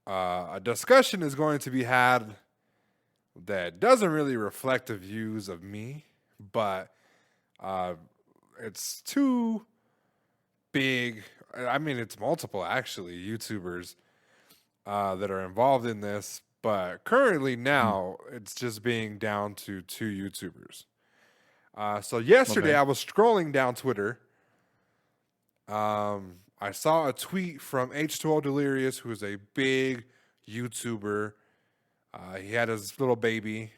a discussion is going to be had that doesn't really reflect the views of me, but uh, it's too big. I mean, it's multiple actually YouTubers that are involved in this, but currently Mhm. now it's just being down to two YouTubers. So yesterday Okay. I was scrolling down Twitter. I saw a tweet from H2O Delirious, who is a big YouTuber. He had his little baby.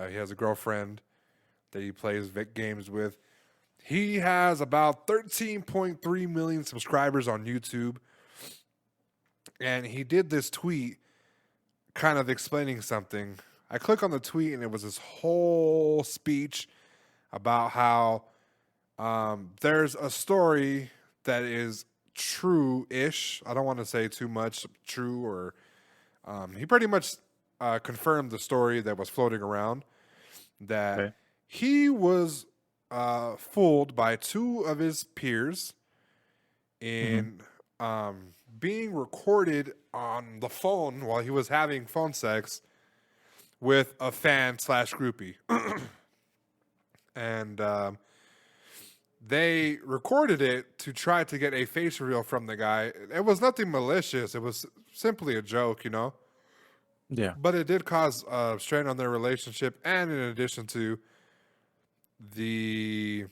He has a girlfriend that he plays games with. He has about 13.3 million subscribers on YouTube. And he did this tweet kind of explaining something. I click on the tweet and it was this whole speech about how there's a story that is true ish. I don't want to say too much true, or he pretty much confirmed the story that was floating around that Okay. he was fooled by two of his peers Mhm. in being recorded on the phone while he was having phone sex with a fan slash groupie. And they recorded it to try to get a face reveal from the guy. It was nothing malicious. It was simply a joke, you know? Yeah. But it did cause strain on their relationship. And in addition to the,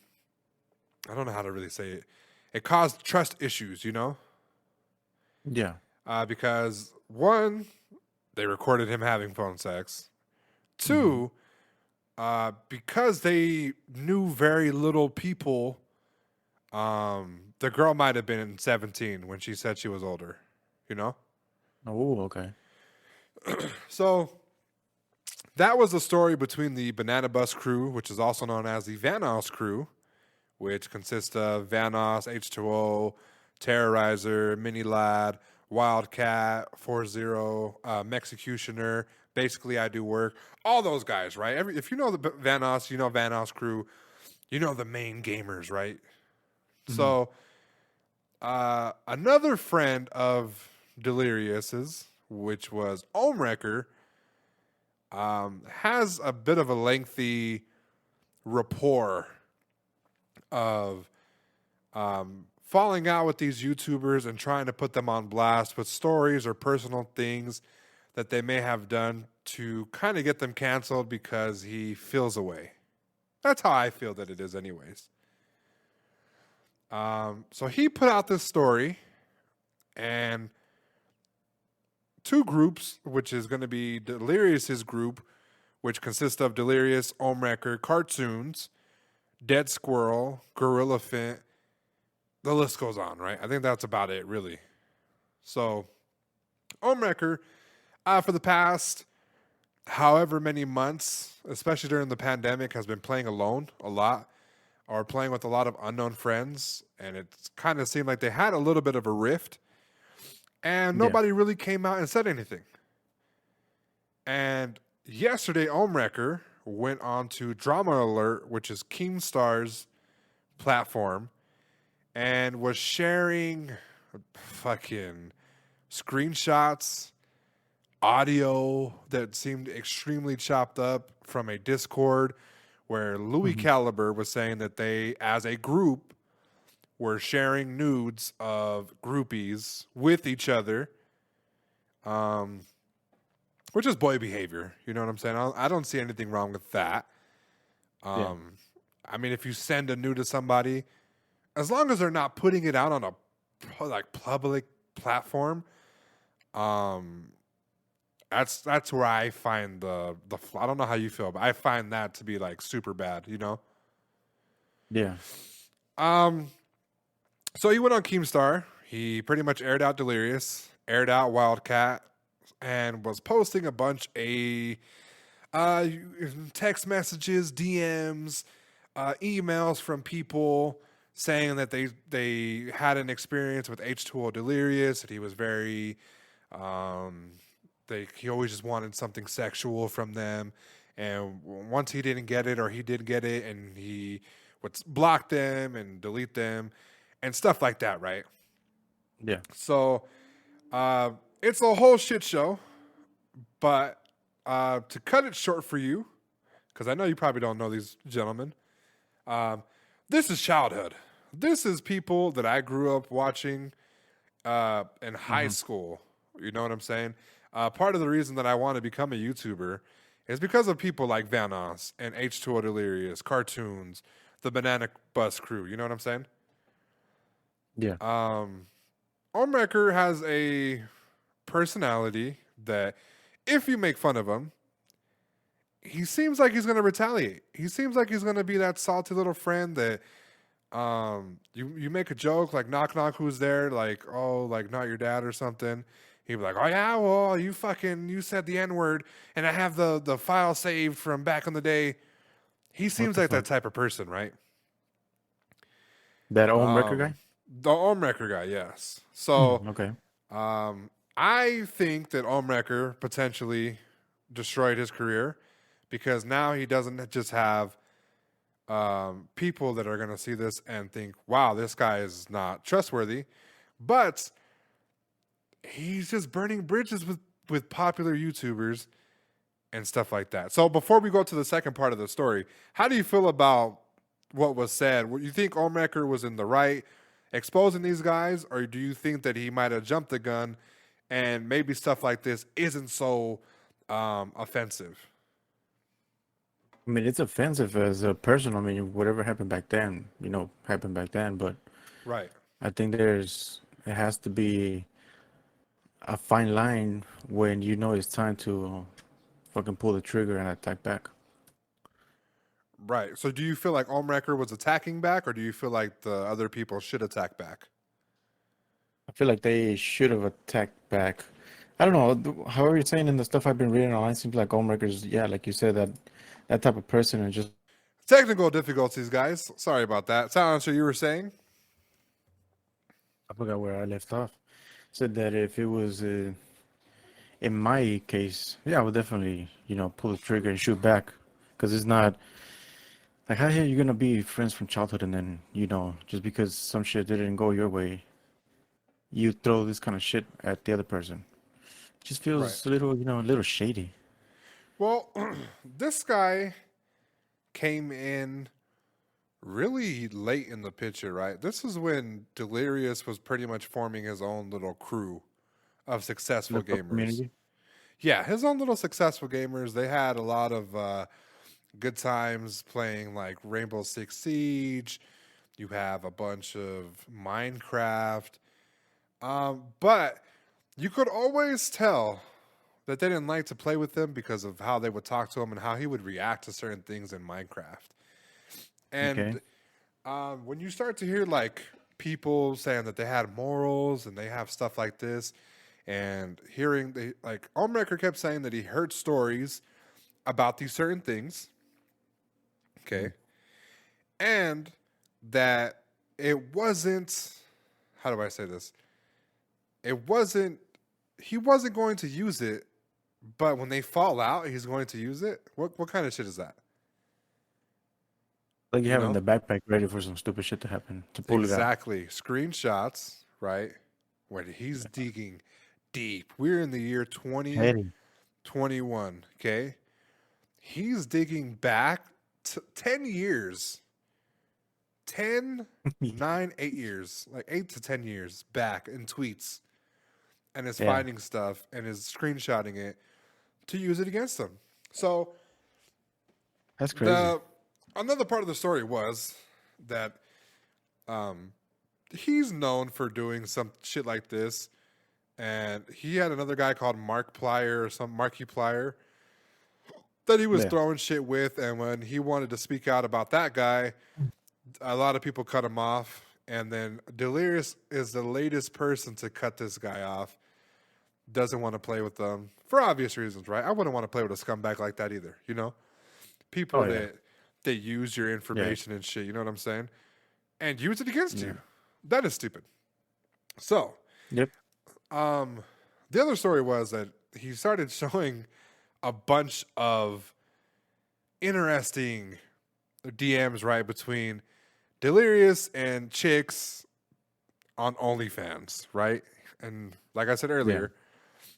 I don't know how to really say it, it caused trust issues, you know? Yeah. Because one, they recorded him having phone sex. Mhm. Two, because they knew very little people, the girl might have been 17 when she said she was older, you know? Oh, okay. So that was the story between the Banana Bus crew, which is also known as the Vanoss crew, which consists of Vanoss, H2O, Terrorizer, Mini Lad, Wildcat, 40, Executioner. Basically, I do work. All those guys, right? If you know the Vanoss, you know Vanoss crew, you know the main gamers, right? Mhm. So another friend of Delirious's, which was Ohmwrecker, has a bit of a lengthy rapport of falling out with these YouTubers and trying to put them on blast with stories or personal things that they may have done to kind of get them canceled because he feels away. That's how I feel that it is, anyways. So he put out this story, and two groups, which is going to be Delirious's group, which consists of Delirious, Ohmwrecker, Cartoons, Dead Squirrel, Gorilla Fint. The list goes on, right? I think that's about it, really. So, Ohmwrecker, for the past however many months, especially during the pandemic, has been playing alone a lot or playing with a lot of unknown friends. And it kind of seemed like they had a little bit of a rift, and Yeah. nobody really came out and said anything. And yesterday, Ohmwrecker went on to Drama Alert, which is Keemstar's platform, and was sharing fucking screenshots, audio that seemed extremely chopped up from a Discord where Lui Mhm. Caliber was saying that they, as a group, were sharing nudes of groupies with each other, um, which is boy behavior. You know what I'm saying? I don't see anything wrong with that. Yeah. Um, I mean, if you send a nude to somebody, as long as they're not putting it out on a like public platform, um, that's where I find the I don't know how you feel, but I find that to be like super bad, you know. Yeah. Um, so he went on Keemstar. He pretty much aired out Delirious, aired out Wildcat, and was posting a bunch of uh, text messages, DMs, emails from people saying that they had an experience with H2O Delirious, that he was very um, he always just wanted something sexual from them, and once he didn't get it or he did get it, and he would block them and delete them and stuff like that, right? Yeah. So it's a whole shit show. But to cut it short for you, because I know you probably don't know these gentlemen, this is childhood. This is people that I grew up watching in high school. You know what I'm saying? Part of the reason that I want to become a YouTuber is because of people like Vanoss and H2O Delirious, cartoons, the Banana Bus crew. You know what I'm saying? Yeah. Ohmwrecker has a personality that if you make fun of him, he seems like he's going to retaliate. He seems like he's going to be that salty little friend that you make a joke like knock knock who's there, like oh like not your dad or something. He'd be like, oh yeah, well you said the N-word and I have the file saved from back in the day. He seems like that type of person, right? That Ohmwrecker guy? The Ohmwrecker guy, yes. So Okay. I think that Ohmwrecker potentially destroyed his career because now he doesn't just have people that are going to see this and think, wow, this guy is not trustworthy, but he's just burning bridges with popular YouTubers and stuff like that. So before we go to the second part of the story, how do you feel about what was said? You think Ohmwrecker was in the right exposing these guys, or do you think that he might have jumped the gun and maybe stuff like this isn't so offensive? I mean, it's offensive as a person. I mean, whatever happened back then, happened back then. But Right. I think it has to be a fine line when it's time to fucking pull the trigger and attack back. Right. So do you feel like Ohmwrecker was attacking back, or do you feel like the other people should attack back? I feel like they should have attacked back. I don't know. However, you're saying in the stuff I've been reading online, seems like Ohmwrecker's, yeah, like you said, that type of person, and just Technical difficulties, guys. Sorry about that. Silencer, you were saying? I forgot where I left off. Said that if it was in my case, yeah, I would definitely, pull the trigger and shoot back, because it's not like how are you gonna be friends from childhood and then just because some shit didn't go your way, you throw this kind of shit at the other person. It just feels Right. a little shady. Well, this guy came in really late in the picture, right? This is when Delirious was pretty much forming his own little crew of successful Look up gamers. community. Yeah, his own little successful gamers. They had a lot of good times playing like Rainbow Six Siege. You have a bunch of Minecraft. But you could always tell that they didn't like to play with him because of how they would talk to him and how he would react to certain things in Minecraft. And when you start to hear like people saying that they had morals and they have stuff like this, and hearing like Ohmwrecker kept saying that he heard stories about these certain things, okay, and that it wasn't. How do I say this? It wasn't. He wasn't going to use it, but when they fall out, he's going to use it. What kind of shit is that? Like you You having know? the backpack ready for some stupid shit to happen to pull it out. Exactly. Screenshots, right? Where he's digging deep. We're in the year Petty. 2021, okay? He's digging back 10 years. 10, 9, 8 years. Like 8 to 10 years back in tweets. And is Yeah. finding stuff and is screenshotting it to use it against them. So That's crazy. another part of the story was that he's known for doing some shit like this, and he had another guy called Marky Plier that he was Yeah. throwing shit with, and when he wanted to speak out about that guy, a lot of people cut him off, and then Delirious is the latest person to cut this guy off. Doesn't want to play with them for obvious reasons, right? I wouldn't want to play with a scumbag like that either, you know? People Oh, yeah. that use your information and shit, you know what I'm saying? And use it against Yeah. you. That is stupid. So, Yep. the other story was that he started showing a bunch of interesting DMs, right, between Delirious and chicks on OnlyFans, right? And like I said earlier,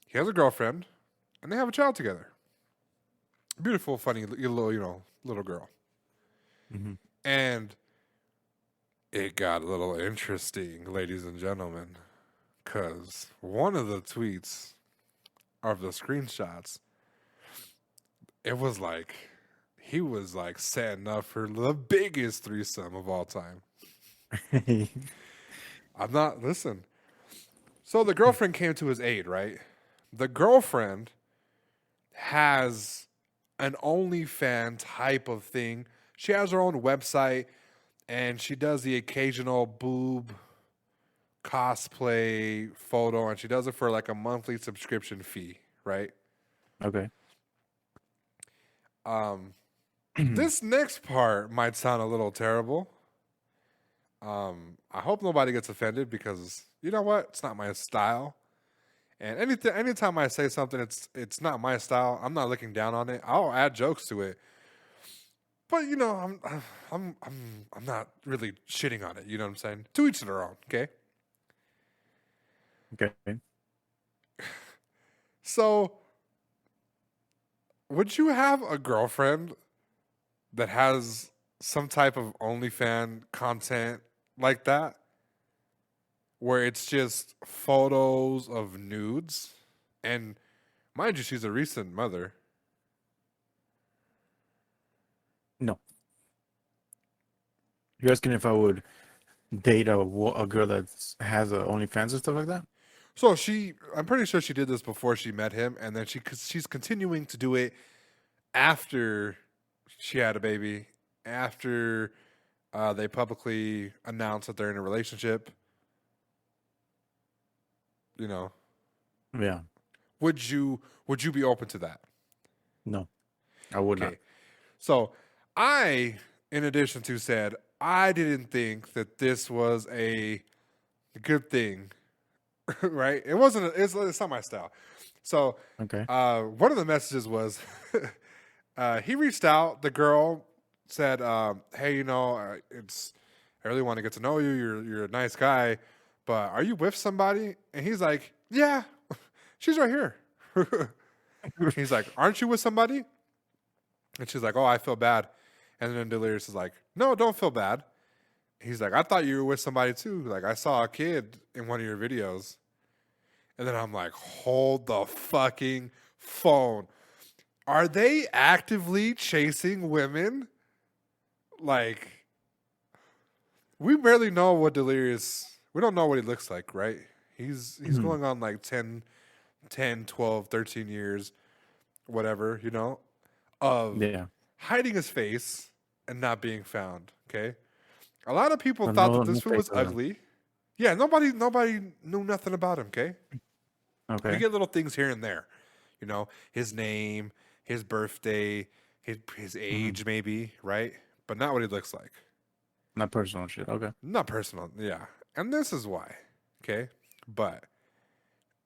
He has a girlfriend, and they have a child together. Beautiful, funny little girl. Mm-hmm. And it got a little interesting, ladies and gentlemen, because one of the tweets of the screenshots, it was like he was like setting up for the biggest threesome of all time. I'm not listen. So the girlfriend came to his aid, right? The girlfriend has an OnlyFans type of thing. She has her own website, and she does the occasional boob cosplay photo, and she does it for like a monthly subscription fee, right? Okay. This next part might sound a little terrible. I hope nobody gets offended because you know what? It's not my style. And anytime I say something, it's not my style. I'm not looking down on it. I'll add jokes to it, but you know, I'm not really shitting on it. You know what I'm saying? To each their own. Okay. Okay. So, would you have a girlfriend that has some type of OnlyFans content like that? Where it's just photos of nudes? And mind you, she's a recent mother. No. You're asking if I would date a girl that has a OnlyFans and stuff like that? So I'm pretty sure she did this before she met him, and then she's continuing to do it after she had a baby, after they publicly announced that they're in a relationship. You know, Yeah. would you be open to that? No. I would not. So I, in addition to said, I didn't think that this was a good thing, right? It wasn't. It's not my style. So Okay. one of the messages was he reached out. The girl said, "Hey, you know, I really want to get to know you. You're a nice guy, but are you with somebody?" And he's like, "Yeah, she's right here." He's like, "Aren't you with somebody?" And she's like, "Oh, I feel bad." And then Delirious is like, "No, don't feel bad." He's like, "I thought you were with somebody too. Like, I saw a kid in one of your videos." And then I'm like, hold the fucking phone. Are they actively chasing women? Like, we barely know what Delirious, we don't know what he looks like, right? He's going on like 10, 12, 13 years, whatever, you know, of Yeah. hiding his face and not being found, okay? A lot of people So thought no, that this no fool was fake of him. ugly. Yeah, nobody knew nothing about him, okay? We Okay. get little things here and there, you know, his name, his birthday, his age, maybe, right? But not what he looks like. Not personal shit. Okay. Not personal, yeah. And this is why, okay? But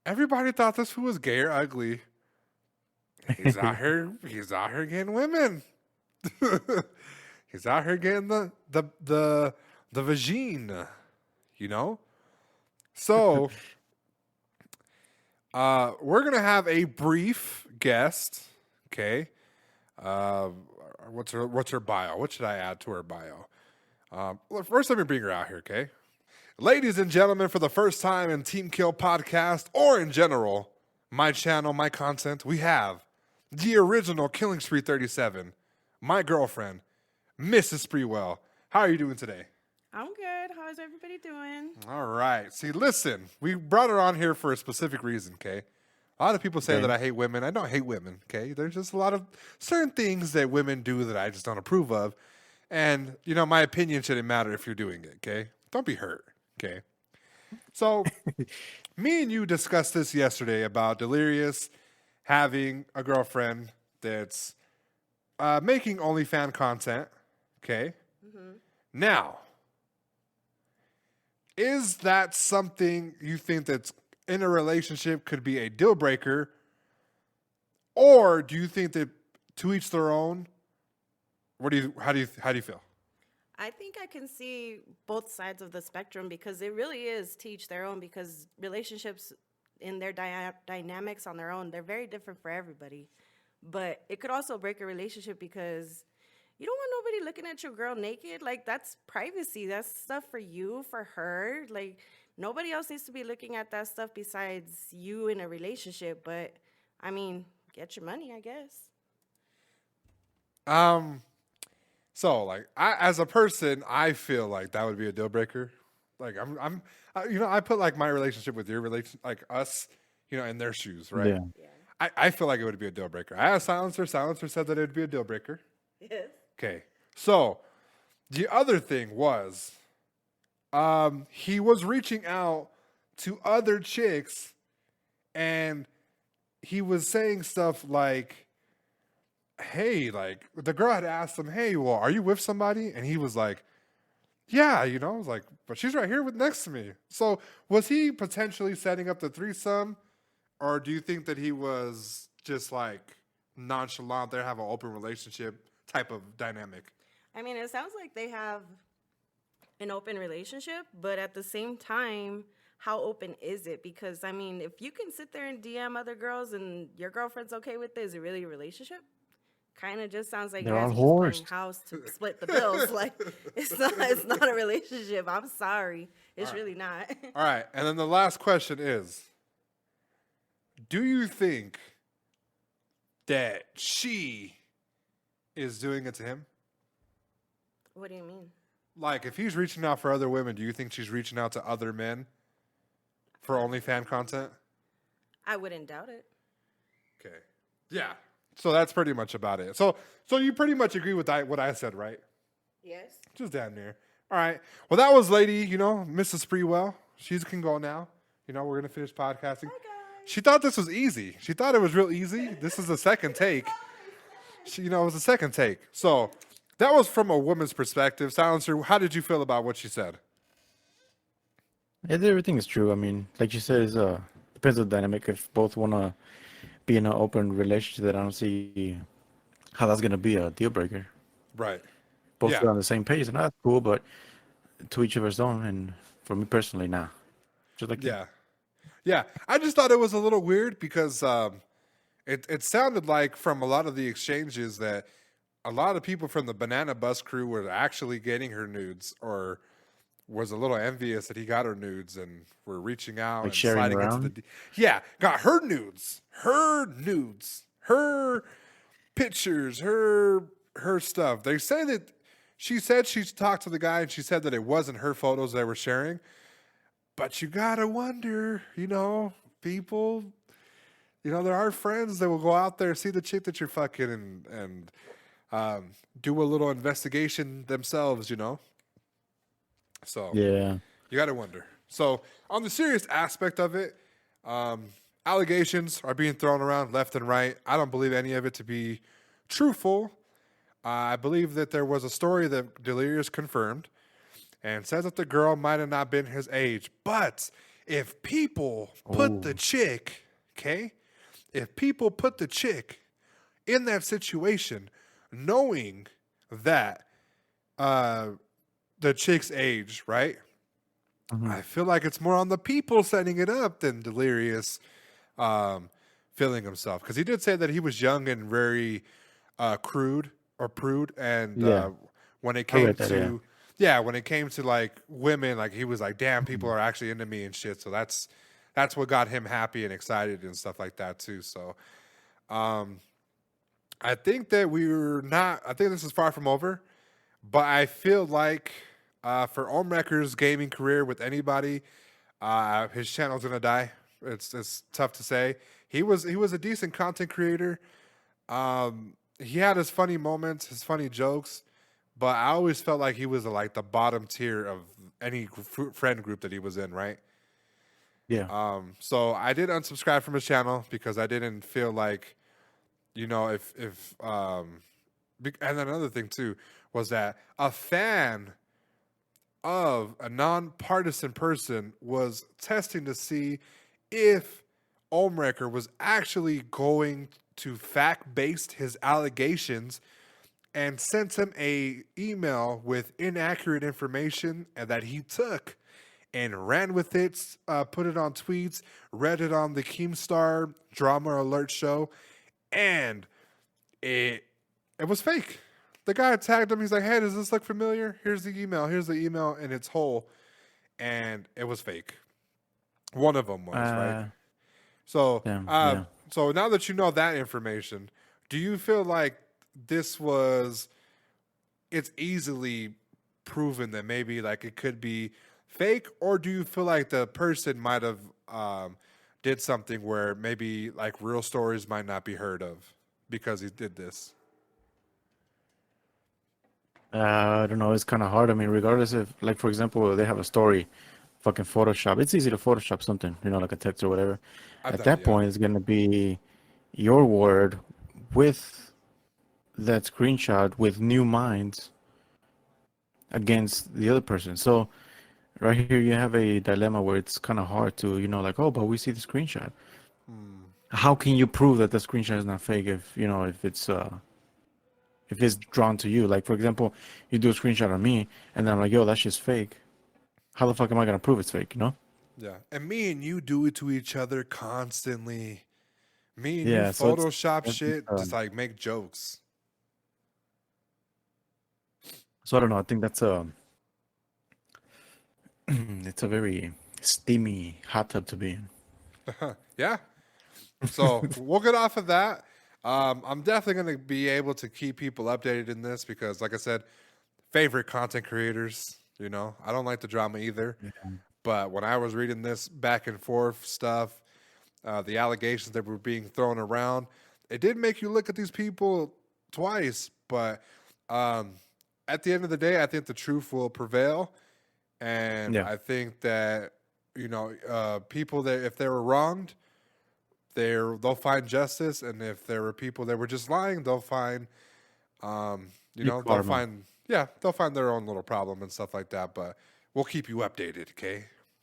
everybody thought this fool was gay or ugly. He's out here. He's out here getting women. He's out here getting the vagine, you know. So, we're gonna have a brief guest. Okay. What's her bio? What should I add to her bio? Well, first, let me bring her out here. Okay. Ladies and gentlemen, for the first time in Team Kill podcast or in general, my channel, my content, we have the original Killing Spree 37, my girlfriend, Mrs. Spreewell. How are you doing today? I'm good. How's everybody doing? All right. See, listen, we brought her on here for a specific reason, okay? A lot of people say Okay. that I hate women. I don't hate women, okay? There's just a lot of certain things that women do that I just don't approve of. And, you know, my opinion shouldn't matter if you're doing it, okay? Don't be hurt, okay? So, me and you discussed this yesterday about Delirious having a girlfriend that's making OnlyFans content, okay? Now, is that something you think that's in a relationship could be a deal breaker? Or do you think that to each their own? How do you feel? I think I can see both sides of the spectrum because it really is to each their own because relationships in their dynamics on their own. They're very different for everybody. But it could also break a relationship because you don't want nobody looking at your girl naked. Like, that's privacy. That's stuff for you, for her. Like, nobody else needs to be looking at that stuff besides you in a relationship. But, I mean, get your money, I guess. So like as a person, I feel like that would be a deal breaker. Like I put like my relationship with your relation, like us, in their shoes, right? Yeah. Yeah. I feel like it would be a deal breaker. I asked Silencer. Silencer said that it would be a deal breaker. Yes. Okay. So the other thing was, he was reaching out to other chicks, and he was saying stuff like, "Hey," like the girl had asked him, "Hey, well, are you with somebody?" And he was like, "Yeah," I was like, "But she's right here with next to me." So was he potentially setting up the threesome, or do you think that he was just like nonchalant? They have an open relationship type of dynamic. I mean, it sounds like they have an open relationship, but at the same time, how open is it? Because, I mean, if you can sit there and DM other girls and your girlfriend's okay with it, is it really a relationship? Kind of just sounds like They're guys all are just playing horsed. house to split the bills. Like, it's not a relationship. I'm sorry. It's really not. All right, and then the last question is, do you think that she is doing it to him? What do you mean? Like, if he's reaching out for other women, do you think she's reaching out to other men for OnlyFans content? I wouldn't doubt it. Okay. Yeah. So that's pretty much about it. So you pretty much agree with what I said, right? Yes. Just down there. All right. Well, that was Lady, Mrs. Spreewell. She can go now. We're going to finish podcasting. Hi, guys. She thought this was easy. She thought it was real easy. This is the second take. It was the second take. So that was from a woman's perspective. Silencer, how did you feel about what she said? Yeah, everything is true. I mean, like you said, it's depends on the dynamic. If both want to be in an open relationship, then I don't see how that's gonna be a deal breaker. Right. Both Yeah. are on the same page, and that's cool. But to each of his own. And for me personally, nah. Just like you. Yeah. Yeah. I just thought it was a little weird because it sounded like from a lot of the exchanges that a lot of people from the Banana Bus crew were actually getting her nudes or was a little envious that he got her nudes and were reaching out Like and sharing sliding around? into the got her nudes, her pictures, her stuff. They say that she said she's talked to the guy and she said that it wasn't her photos they were sharing. But you gotta wonder, people, there are friends that will go out there, see the chick that you're fucking and do a little investigation themselves, So Yeah. you gotta wonder. So on the serious aspect of it, allegations are being thrown around left and right. I don't believe any of it to be truthful. I believe that there was a story that Delirious confirmed and says that the girl might have not been his age. But if people put the chick, if people put the chick in that situation, knowing that the chick's age, right? Mhm. I feel like it's more on the people setting it up than Delirious feeling himself. Because he did say that he was young and very crude or prude. And Yeah. when it I came read that, to, when it came to like women, like he was like, damn, people are actually into me and shit. So that's what got him happy and excited and stuff like that too. So I think that I think this is far from over. But I feel like for Ohmwrecker's gaming career with anybody, his channel's gonna die. It's tough to say. He was a decent content creator. He had his funny moments, his funny jokes, but I always felt like he was like the bottom tier of any friend group that he was in, right? Yeah. So I did unsubscribe from his channel because I didn't feel like, if and then another thing too was that a fan of a nonpartisan person was testing to see if Ohmwrecker was actually going to fact-based his allegations and sent him a email with inaccurate information and that he took and ran with it, put it on tweets, read it on the Keemstar Drama Alert show, and it was fake. The guy tagged him. He's like, "Hey, does this look familiar? Here's the email. Here's the email, and it's whole." And it was fake. One of them was right. Uh, So, yeah. so now that you know that information, do you feel like this was? It's easily proven that maybe like it could be fake, or do you feel like the person might have did something where maybe like real stories might not be heard of because he did this? I don't know. It's kind of hard. I mean, regardless if, like, for example, they have a story, fucking Photoshop. It's easy to Photoshop something, like a text or whatever. I've At done it, that yeah. point, it's gonna be your word with that screenshot with new minds against the other person. So right here, you have a dilemma where it's kind of hard to, like, oh, but we see the screenshot. How can you prove that the screenshot is not fake if it's drawn to you? Like, for example, you do a screenshot of me, and then I'm like, yo, that shit's fake. How the fuck am I gonna prove it's fake? Yeah. And me and you do it to each other constantly. Me and you Yeah. So Photoshop it's shit, just like make jokes. so I don't know. I think that's it's a very steamy hot tub to be in. Yeah. So we'll get off of that. I'm definitely going to be able to keep people updated in this because, like I said, favorite content creators. I don't like the drama either. But when I was reading this back and forth stuff, the allegations that were being thrown around, it did make you look at these people twice. But at the end of the day, I think the truth will prevail. And Yeah. I think that, people that if they were wronged, they'll find justice. And if there were people that were just lying, they'll find, they'll Karma. find, they'll find their own little problem and stuff like that. But we'll keep you updated, okay?